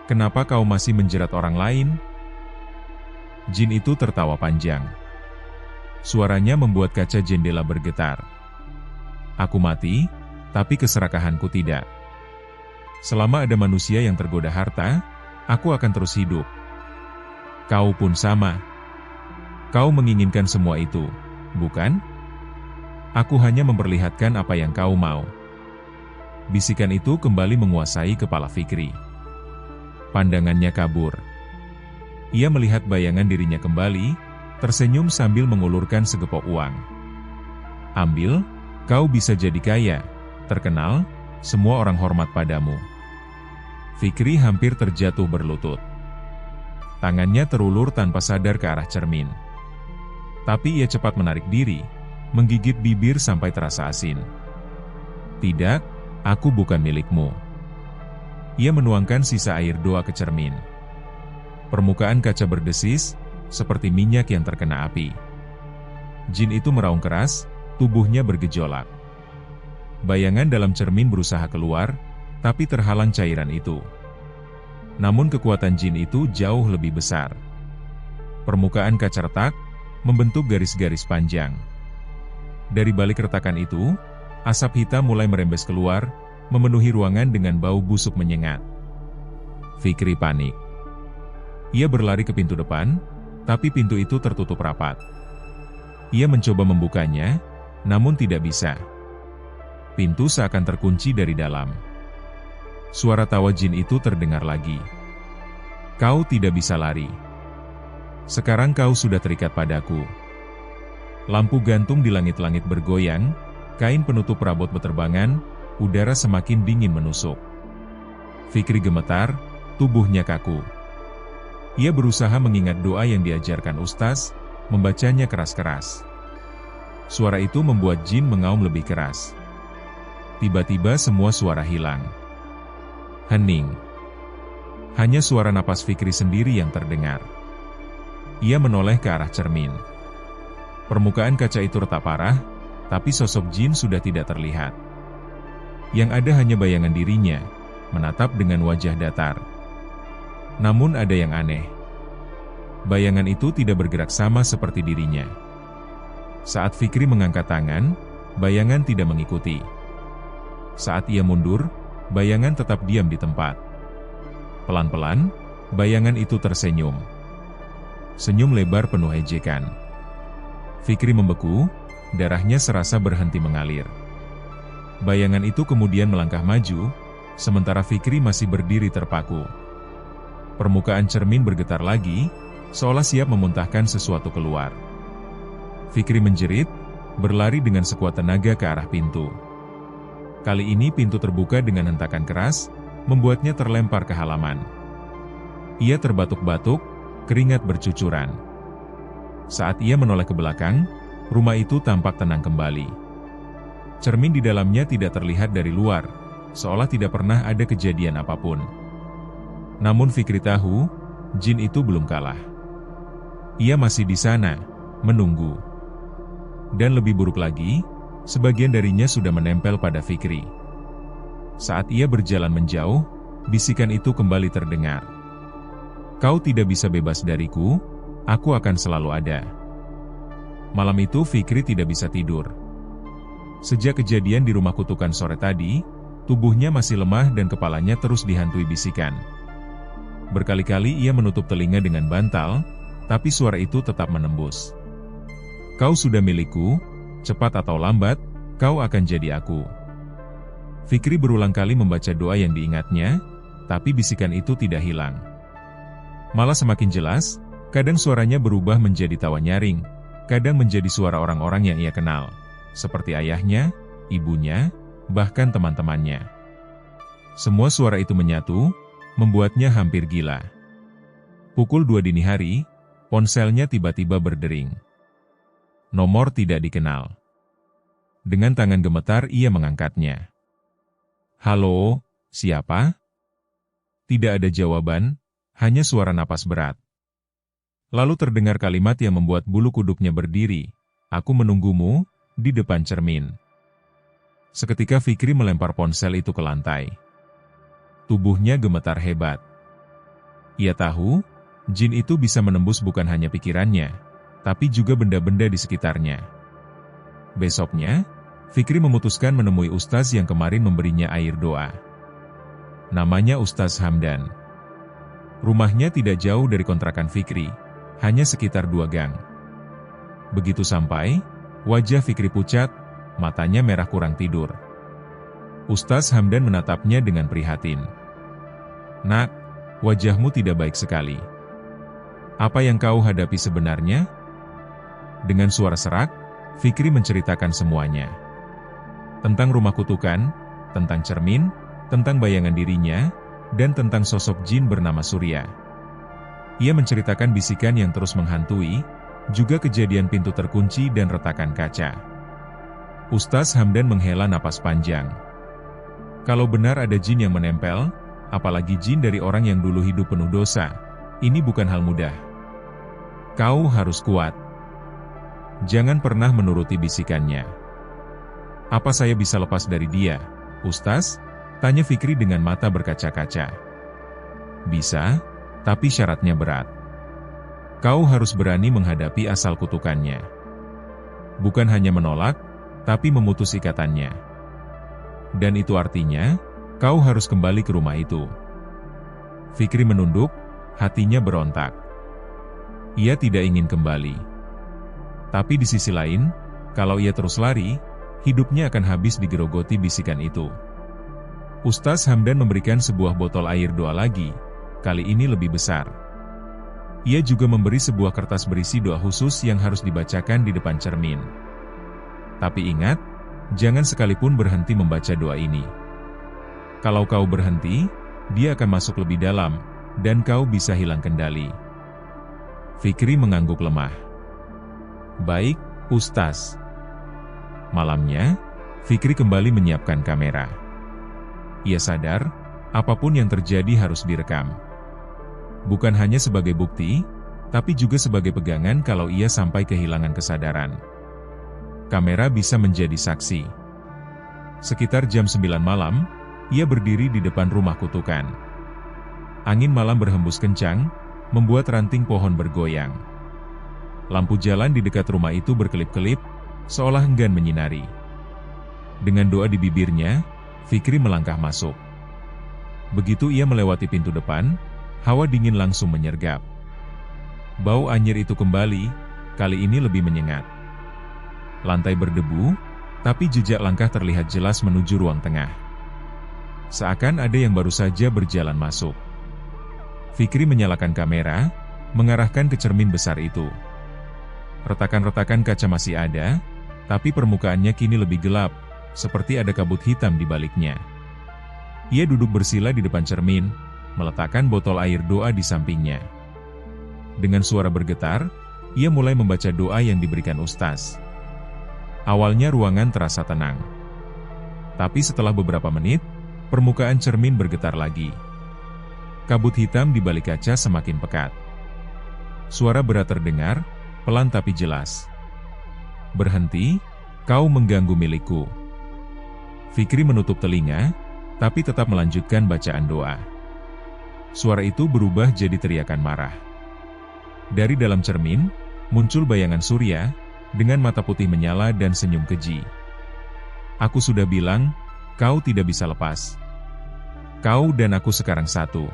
S2: Kenapa kau masih menjerat orang lain? Jin itu tertawa panjang. Suaranya membuat kaca jendela bergetar. Aku mati, tapi keserakahanku tidak. Selama ada manusia yang tergoda harta, aku akan terus hidup. Kau pun sama. Kau menginginkan semua itu, bukan? Aku hanya memperlihatkan apa yang kau mau. Bisikan itu kembali menguasai kepala Fikri. Pandangannya kabur. Ia melihat bayangan dirinya kembali, tersenyum sambil mengulurkan segepok uang. Ambil, kau bisa jadi kaya, terkenal, semua orang hormat padamu. Fikri hampir terjatuh berlutut. Tangannya terulur tanpa sadar ke arah cermin. Tapi ia cepat menarik diri, menggigit bibir sampai terasa asin. Tidak, aku bukan milikmu. Ia menuangkan sisa air doa ke cermin. Permukaan kaca berdesis, seperti minyak yang terkena api. Jin itu meraung keras, tubuhnya bergejolak. Bayangan dalam cermin berusaha keluar, tapi terhalang cairan itu. Namun kekuatan jin itu jauh lebih besar. Permukaan kaca retak, membentuk garis-garis panjang. Dari balik retakan itu, asap hitam mulai merembes keluar, memenuhi ruangan dengan bau busuk menyengat. Fikri panik. Ia berlari ke pintu depan, tapi pintu itu tertutup rapat. Ia mencoba membukanya, namun tidak bisa. Pintu seakan terkunci dari dalam. Suara tawa jin itu terdengar lagi. Kau tidak bisa lari. Sekarang kau sudah terikat padaku. Lampu gantung di langit-langit bergoyang, kain penutup perabot beterbangan, udara semakin dingin menusuk. Fikri gemetar, tubuhnya kaku. Ia berusaha mengingat doa yang diajarkan ustaz, membacanya keras-keras. Suara itu membuat jin mengaum lebih keras. Tiba-tiba semua suara hilang. Hening. Hanya suara napas Fikri sendiri yang terdengar. Ia menoleh ke arah cermin. Permukaan kaca itu retak parah, tapi sosok jin sudah tidak terlihat. Yang ada hanya bayangan dirinya, menatap dengan wajah datar. Namun ada yang aneh. Bayangan itu tidak bergerak sama seperti dirinya. Saat Fikri mengangkat tangan, bayangan tidak mengikuti. Saat ia mundur, bayangan tetap diam di tempat. Pelan-pelan, bayangan itu tersenyum. Senyum lebar penuh ejekan. Fikri membeku, darahnya serasa berhenti mengalir. Bayangan itu kemudian melangkah maju, sementara Fikri masih berdiri terpaku. Permukaan cermin bergetar lagi, seolah siap memuntahkan sesuatu keluar. Fikri menjerit, berlari dengan sekuat tenaga ke arah pintu. Kali ini pintu terbuka dengan hentakan keras, membuatnya terlempar ke halaman. Ia terbatuk-batuk, keringat bercucuran. Saat ia menoleh ke belakang, rumah itu tampak tenang kembali. Cermin di dalamnya tidak terlihat dari luar, seolah tidak pernah ada kejadian apapun. Namun Fikri tahu, jin itu belum kalah. Ia masih di sana, menunggu. Dan lebih buruk lagi, sebagian darinya sudah menempel pada Fikri. Saat ia berjalan menjauh, bisikan itu kembali terdengar. Kau tidak bisa bebas dariku, aku akan selalu ada. Malam itu Fikri tidak bisa tidur. Sejak kejadian di rumah kutukan sore tadi, tubuhnya masih lemah dan kepalanya terus dihantui bisikan. Berkali-kali ia menutup telinga dengan bantal, tapi suara itu tetap menembus. Kau sudah milikku, cepat atau lambat, kau akan jadi aku. Fikri berulang kali membaca doa yang diingatnya, tapi bisikan itu tidak hilang. Malah semakin jelas, kadang suaranya berubah menjadi tawa nyaring, kadang menjadi suara orang-orang yang ia kenal, seperti ayahnya, ibunya, bahkan teman-temannya. Semua suara itu menyatu, membuatnya hampir gila. Pukul 2 dini hari, ponselnya tiba-tiba berdering. Nomor tidak dikenal. Dengan tangan gemetar ia mengangkatnya. "Halo, siapa?" Tidak ada jawaban, hanya suara napas berat. Lalu terdengar kalimat yang membuat bulu kuduknya berdiri, "Aku menunggumu, di depan cermin." Seketika Fikri melempar ponsel itu ke lantai. Tubuhnya gemetar hebat. Ia tahu, jin itu bisa menembus bukan hanya pikirannya, tapi juga benda-benda di sekitarnya. Besoknya, Fikri memutuskan menemui Ustaz yang kemarin memberinya air doa. Namanya Ustaz Hamdan. Rumahnya tidak jauh dari kontrakan Fikri, hanya sekitar 2 gang. Begitu sampai, wajah Fikri pucat, matanya merah kurang tidur. Ustaz Hamdan menatapnya dengan prihatin. "Nak, wajahmu tidak baik sekali. Apa yang kau hadapi sebenarnya?" Dengan suara serak, Fikri menceritakan semuanya. Tentang rumah kutukan, tentang cermin, tentang bayangan dirinya, dan tentang sosok jin bernama Surya. Ia menceritakan bisikan yang terus menghantui, juga kejadian pintu terkunci dan retakan kaca. Ustaz Hamdan menghela napas panjang. Kalau benar ada jin yang menempel, apalagi jin dari orang yang dulu hidup penuh dosa, ini bukan hal mudah. Kau harus kuat. Jangan pernah menuruti bisikannya. Apa saya bisa lepas dari dia, Ustaz? Tanya Fikri dengan mata berkaca-kaca. Bisa, tapi syaratnya berat. Kau harus berani menghadapi asal kutukannya. Bukan hanya menolak, tapi memutus ikatannya. Dan itu artinya, kau harus kembali ke rumah itu. Fikri menunduk, hatinya berontak. Ia tidak ingin kembali. Tapi di sisi lain, kalau ia terus lari, hidupnya akan habis digerogoti bisikan itu. Ustaz Hamdan memberikan sebuah botol air doa lagi, kali ini lebih besar. Ia juga memberi sebuah kertas berisi doa khusus yang harus dibacakan di depan cermin. Tapi ingat, jangan sekalipun berhenti membaca doa ini. Kalau kau berhenti, dia akan masuk lebih dalam, dan kau bisa hilang kendali. Fikri mengangguk lemah. Baik, Ustaz. Malamnya, Fikri kembali menyiapkan kamera. Ia sadar, apapun yang terjadi harus direkam. Bukan hanya sebagai bukti, tapi juga sebagai pegangan kalau ia sampai kehilangan kesadaran. Kamera bisa menjadi saksi. Sekitar jam 9 malam, ia berdiri di depan rumah kutukan. Angin malam berhembus kencang, membuat ranting pohon bergoyang. Lampu jalan di dekat rumah itu berkelip-kelip, seolah enggan menyinari. Dengan doa di bibirnya, Fikri melangkah masuk. Begitu ia melewati pintu depan, hawa dingin langsung menyergap. Bau anyir itu kembali, kali ini lebih menyengat. Lantai berdebu, tapi jejak langkah terlihat jelas menuju ruang tengah. Seakan ada yang baru saja berjalan masuk. Fikri menyalakan kamera, mengarahkan ke cermin besar itu. Retakan-retakan kaca masih ada, tapi permukaannya kini lebih gelap, seperti ada kabut hitam di baliknya. Ia duduk bersila di depan cermin, meletakkan botol air doa di sampingnya. Dengan suara bergetar, ia mulai membaca doa yang diberikan Ustaz. Awalnya ruangan terasa tenang. Tapi setelah beberapa menit, permukaan cermin bergetar lagi. Kabut hitam di balik kaca semakin pekat. Suara berat terdengar, pelan tapi jelas. Berhenti, kau mengganggu milikku. Fikri menutup telinga, tapi tetap melanjutkan bacaan doa. Suara itu berubah jadi teriakan marah. Dari dalam cermin, muncul bayangan Surya, dengan mata putih menyala dan senyum keji. Aku sudah bilang, kau tidak bisa lepas. Kau dan aku sekarang satu.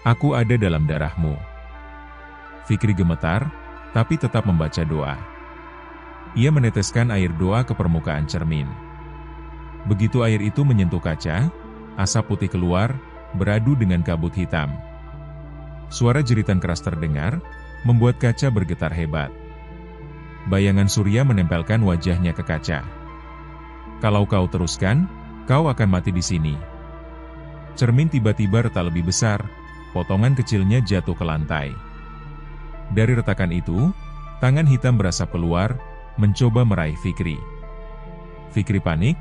S2: Aku ada dalam darahmu. Fikri gemetar, tapi tetap membaca doa. Ia meneteskan air doa ke permukaan cermin. Begitu air itu menyentuh kaca, asap putih keluar, beradu dengan kabut hitam. Suara jeritan keras terdengar, membuat kaca bergetar hebat. Bayangan Surya menempelkan wajahnya ke kaca. "Kalau kau teruskan, kau akan mati di sini." Cermin tiba-tiba retak lebih besar, potongan kecilnya jatuh ke lantai. Dari retakan itu, tangan hitam berasap keluar, mencoba meraih Fikri. Fikri panik,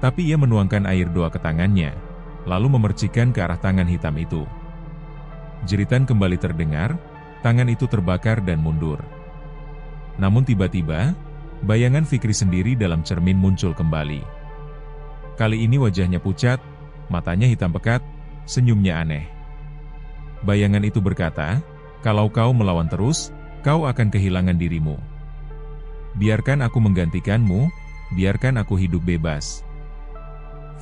S2: tapi ia menuangkan air doa ke tangannya, lalu memercikkan ke arah tangan hitam itu. Jeritan kembali terdengar, tangan itu terbakar dan mundur. Namun tiba-tiba, bayangan Fikri sendiri dalam cermin muncul kembali. Kali ini wajahnya pucat, matanya hitam pekat, senyumnya aneh. Bayangan itu berkata, "Kalau kau melawan terus, kau akan kehilangan dirimu. Biarkan aku menggantikanmu, biarkan aku hidup bebas."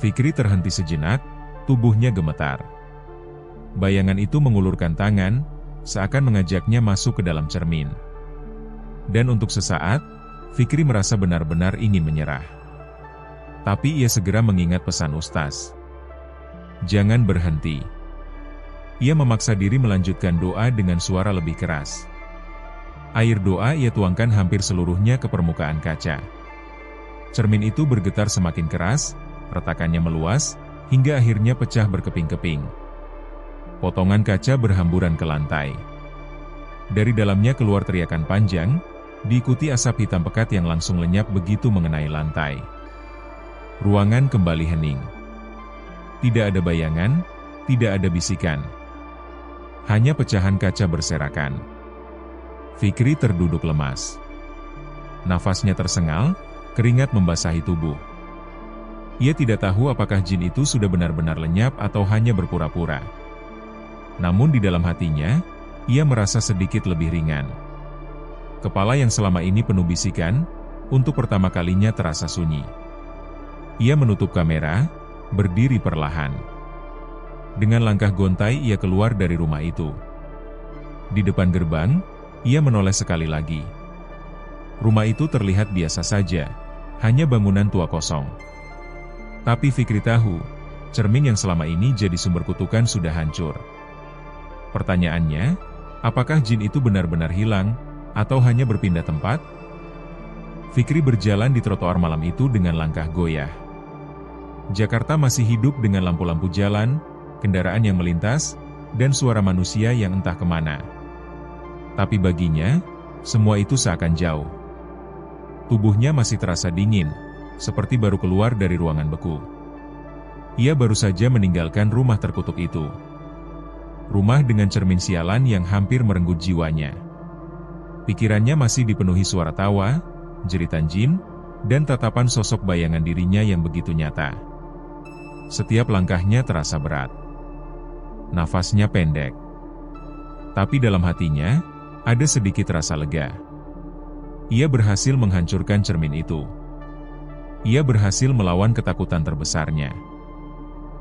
S2: Fikri terhenti sejenak, tubuhnya gemetar. Bayangan itu mengulurkan tangan, seakan mengajaknya masuk ke dalam cermin. Dan untuk sesaat, Fikri merasa benar-benar ingin menyerah. Tapi ia segera mengingat pesan Ustaz. Jangan berhenti. Ia memaksa diri melanjutkan doa dengan suara lebih keras. Air doa ia tuangkan hampir seluruhnya ke permukaan kaca. Cermin itu bergetar semakin keras, retakannya meluas, hingga akhirnya pecah berkeping-keping. Potongan kaca berhamburan ke lantai. Dari dalamnya keluar teriakan panjang, diikuti asap hitam pekat yang langsung lenyap begitu mengenai lantai. Ruangan kembali hening. Tidak ada bayangan, tidak ada bisikan. Hanya pecahan kaca berserakan. Fikri terduduk lemas. Nafasnya tersengal, keringat membasahi tubuh. Ia tidak tahu apakah jin itu sudah benar-benar lenyap atau hanya berpura-pura. Namun di dalam hatinya, ia merasa sedikit lebih ringan. Kepala yang selama ini penuh bisikan, untuk pertama kalinya terasa sunyi. Ia menutup kamera, berdiri perlahan. Dengan langkah gontai ia keluar dari rumah itu. Di depan gerbang, ia menoleh sekali lagi. Rumah itu terlihat biasa saja, hanya bangunan tua kosong. Tapi Fikri tahu, cermin yang selama ini jadi sumber kutukan sudah hancur. Pertanyaannya, apakah jin itu benar-benar hilang, atau hanya berpindah tempat? Fikri berjalan di trotoar malam itu dengan langkah goyah. Jakarta masih hidup dengan lampu-lampu jalan, kendaraan yang melintas, dan suara manusia yang entah kemana. Tapi baginya, semua itu seakan jauh. Tubuhnya masih terasa dingin, seperti baru keluar dari ruangan beku. Ia baru saja meninggalkan rumah terkutuk itu. Rumah dengan cermin sialan yang hampir merenggut jiwanya. Pikirannya masih dipenuhi suara tawa, jeritan jin, dan tatapan sosok bayangan dirinya yang begitu nyata. Setiap langkahnya terasa berat. Nafasnya pendek. Tapi dalam hatinya, ada sedikit rasa lega. Ia berhasil menghancurkan cermin itu. Ia berhasil melawan ketakutan terbesarnya.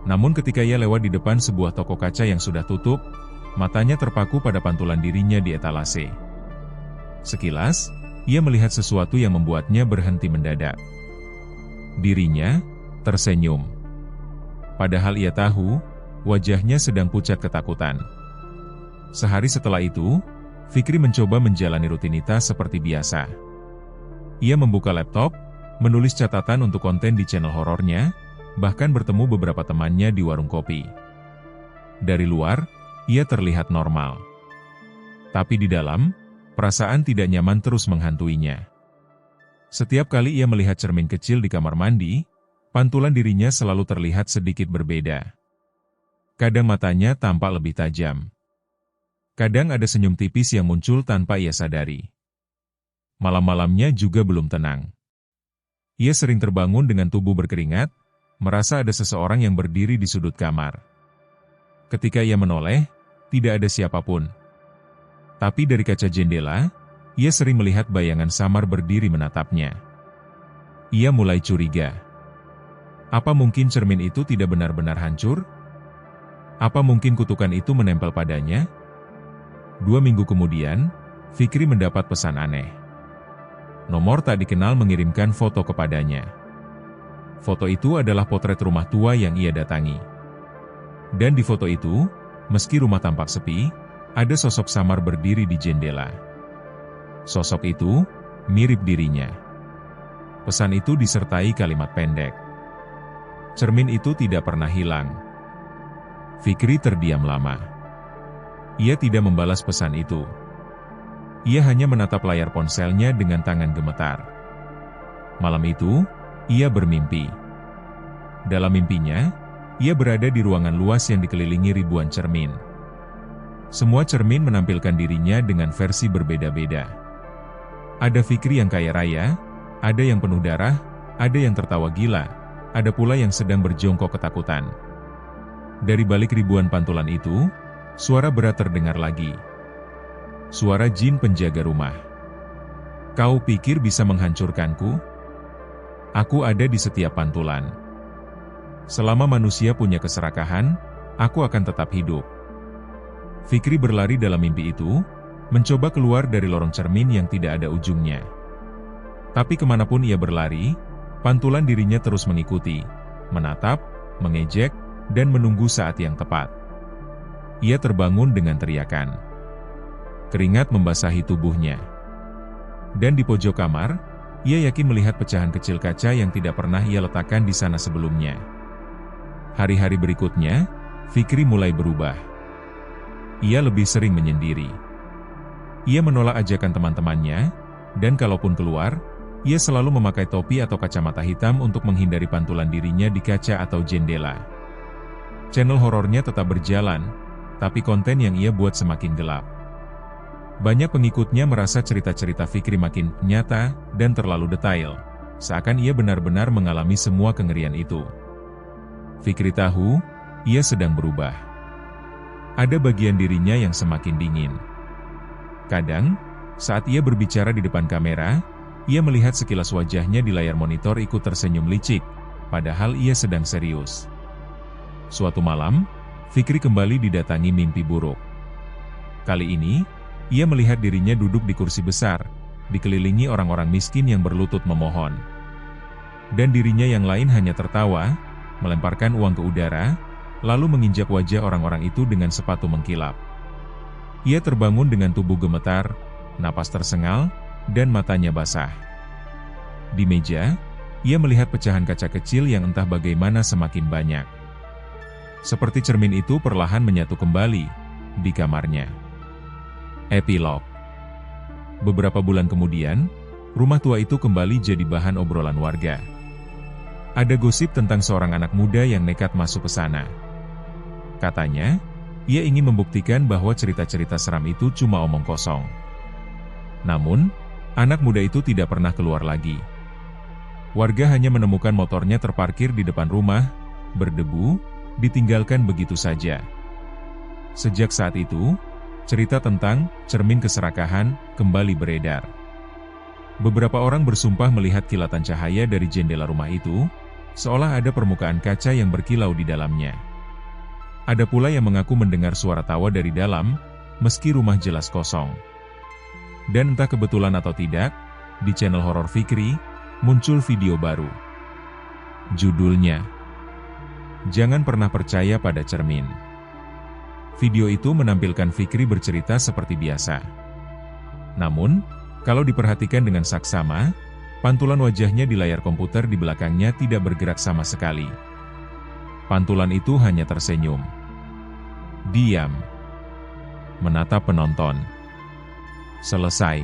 S2: Namun ketika ia lewat di depan sebuah toko kaca yang sudah tutup, matanya terpaku pada pantulan dirinya di etalase. Sekilas, ia melihat sesuatu yang membuatnya berhenti mendadak. Dirinya tersenyum. Padahal ia tahu, wajahnya sedang pucat ketakutan. Sehari setelah itu, Fikri mencoba menjalani rutinitas seperti biasa. Ia membuka laptop, menulis catatan untuk konten di channel horornya, bahkan bertemu beberapa temannya di warung kopi. Dari luar, ia terlihat normal. Tapi di dalam, perasaan tidak nyaman terus menghantuinya. Setiap kali ia melihat cermin kecil di kamar mandi, pantulan dirinya selalu terlihat sedikit berbeda. Kadang matanya tampak lebih tajam. Kadang ada senyum tipis yang muncul tanpa ia sadari. Malam-malamnya juga belum tenang. Ia sering terbangun dengan tubuh berkeringat, merasa ada seseorang yang berdiri di sudut kamar. Ketika ia menoleh, tidak ada siapapun. Tapi dari kaca jendela, ia sering melihat bayangan samar berdiri menatapnya. Ia mulai curiga. Apa mungkin cermin itu tidak benar-benar hancur? Apa mungkin kutukan itu menempel padanya? 2 minggu kemudian, Fikri mendapat pesan aneh. Nomor tak dikenal mengirimkan foto kepadanya. Foto itu adalah potret rumah tua yang ia datangi. Dan di foto itu, meski rumah tampak sepi, ada sosok samar berdiri di jendela. Sosok itu mirip dirinya. Pesan itu disertai kalimat pendek. Cermin itu tidak pernah hilang. Fikri terdiam lama. Ia tidak membalas pesan itu. Ia hanya menatap layar ponselnya dengan tangan gemetar. Malam itu, ia bermimpi. Dalam mimpinya, ia berada di ruangan luas yang dikelilingi ribuan cermin. Semua cermin menampilkan dirinya dengan versi berbeda-beda. Ada Fikri yang kaya raya, ada yang penuh darah, ada yang tertawa gila, ada pula yang sedang berjongkok ketakutan. Dari balik ribuan pantulan itu, suara berat terdengar lagi. Suara jin penjaga rumah. Kau pikir bisa menghancurkanku? Aku ada di setiap pantulan. Selama manusia punya keserakahan, aku akan tetap hidup. Fikri berlari dalam mimpi itu, mencoba keluar dari lorong cermin yang tidak ada ujungnya. Tapi kemanapun ia berlari, pantulan dirinya terus mengikuti, menatap, mengejek, dan menunggu saat yang tepat. Ia terbangun dengan teriakan. Keringat membasahi tubuhnya. Dan di pojok kamar, ia yakin melihat pecahan kecil kaca yang tidak pernah ia letakkan di sana sebelumnya. Hari-hari berikutnya, Fikri mulai berubah. Ia lebih sering menyendiri. Ia menolak ajakan teman-temannya, dan kalaupun keluar, ia selalu memakai topi atau kacamata hitam untuk menghindari pantulan dirinya di kaca atau jendela. Channel horornya tetap berjalan, tapi konten yang ia buat semakin gelap. Banyak pengikutnya merasa cerita-cerita Fikri makin nyata dan terlalu detail, seakan ia benar-benar mengalami semua kengerian itu. Fikri tahu, ia sedang berubah. Ada bagian dirinya yang semakin dingin. Kadang, saat ia berbicara di depan kamera, ia melihat sekilas wajahnya di layar monitor ikut tersenyum licik, padahal ia sedang serius. Suatu malam, Fikri kembali didatangi mimpi buruk. Kali ini, ia melihat dirinya duduk di kursi besar, dikelilingi orang-orang miskin yang berlutut memohon. Dan dirinya yang lain hanya tertawa, melemparkan uang ke udara, lalu menginjak wajah orang-orang itu dengan sepatu mengkilap. Ia terbangun dengan tubuh gemetar, napas tersengal, dan matanya basah. Di meja, ia melihat pecahan kaca kecil yang entah bagaimana semakin banyak. Seperti cermin itu perlahan menyatu kembali di kamarnya. Epilog. Beberapa bulan kemudian, rumah tua itu kembali jadi bahan obrolan warga. Ada gosip tentang seorang anak muda yang nekat masuk ke sana. Katanya, ia ingin membuktikan bahwa cerita-cerita seram itu cuma omong kosong. Namun, anak muda itu tidak pernah keluar lagi. Warga hanya menemukan motornya terparkir di depan rumah, berdebu, ditinggalkan begitu saja. Sejak saat itu, cerita tentang cermin keserakahan kembali beredar. Beberapa orang bersumpah melihat kilatan cahaya dari jendela rumah itu, seolah ada permukaan kaca yang berkilau di dalamnya. Ada pula yang mengaku mendengar suara tawa dari dalam, meski rumah jelas kosong. Dan entah kebetulan atau tidak, di channel horor Fikri, muncul video baru. Judulnya, Jangan Pernah Percaya Pada Cermin. Video itu menampilkan Fikri bercerita seperti biasa. Namun, kalau diperhatikan dengan saksama, pantulan wajahnya di layar komputer di belakangnya tidak bergerak sama sekali. Pantulan itu hanya tersenyum. Diam. Menatap penonton. Selesai.